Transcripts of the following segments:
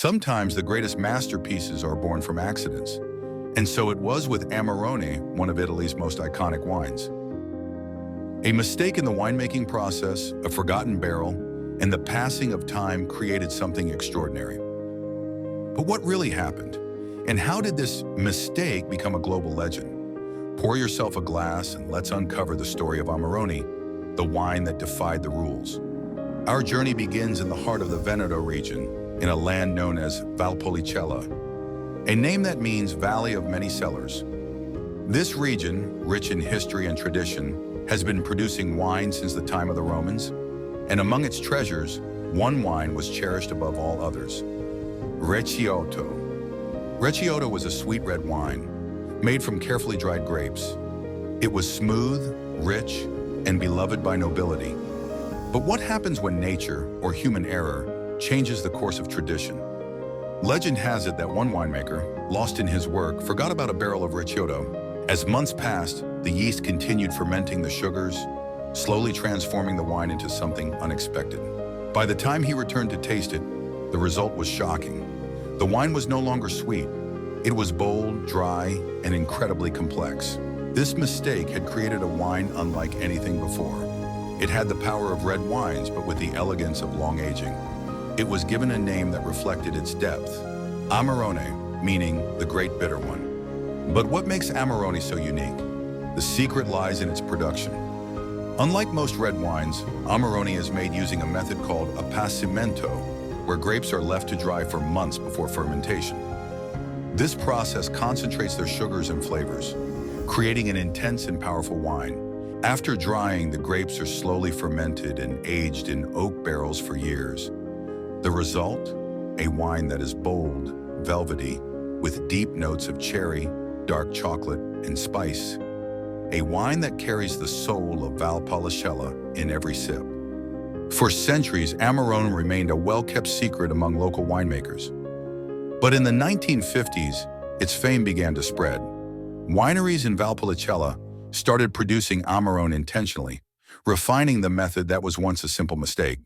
Sometimes the greatest masterpieces are born from accidents. And so it was with Amarone, one of Italy's most iconic wines. A mistake in the winemaking process, a forgotten barrel, and the passing of time created something extraordinary. But what really happened? And how did this mistake become a global legend? Pour yourself a glass and let's uncover the story of Amarone, the wine that defied the rules. Our journey begins in the heart of the Veneto region, in a land known as Valpolicella, a name that means Valley of Many Cellars. This region, rich in history and tradition, has been producing wine since the time of the Romans, and among its treasures, one wine was cherished above all others: Recioto. Recioto was a sweet red wine, made from carefully dried grapes. It was smooth, rich, and beloved by nobility. But what happens when nature, or human error, changes the course of tradition? Legend has it that one winemaker, lost in his work, forgot about a barrel of Recioto. As months passed, the yeast continued fermenting the sugars, slowly transforming the wine into something unexpected. By the time he returned to taste it, the result was shocking. The wine was no longer sweet. It was bold, dry, and incredibly complex. This mistake had created a wine unlike anything before. It had the power of red wines, but with the elegance of long aging. It was given a name that reflected its depth: Amarone, meaning the great bitter one. But what makes Amarone so unique? The secret lies in its production. Unlike most red wines, Amarone is made using a method called appassimento, where grapes are left to dry for months before fermentation. This process concentrates their sugars and flavors, creating an intense and powerful wine. After drying, the grapes are slowly fermented and aged in oak barrels for years. The result? A wine that is bold, velvety, with deep notes of cherry, dark chocolate, and spice. A wine that carries the soul of Valpolicella in every sip. For centuries, Amarone remained a well-kept secret among local winemakers. But in the 1950s, its fame began to spread. Wineries in Valpolicella started producing Amarone intentionally, refining the method that was once a simple mistake.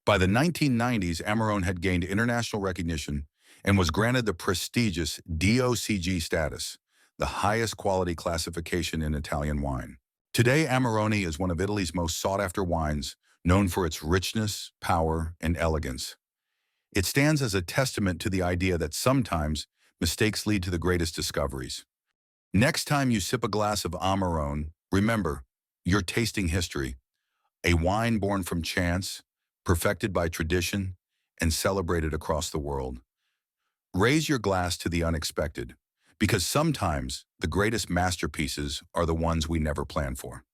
By the 1990s, Amarone had gained international recognition and was granted the prestigious DOCG status, the highest quality classification in Italian wine. Today, Amarone is one of Italy's most sought-after wines, known for its richness, power, and elegance. It stands as a testament to the idea that sometimes mistakes lead to the greatest discoveries. Next time you sip a glass of Amarone, remember, you're tasting history, a wine born from chance, perfected by tradition, and celebrated across the world. Raise your glass to the unexpected, because sometimes the greatest masterpieces are the ones we never planned for.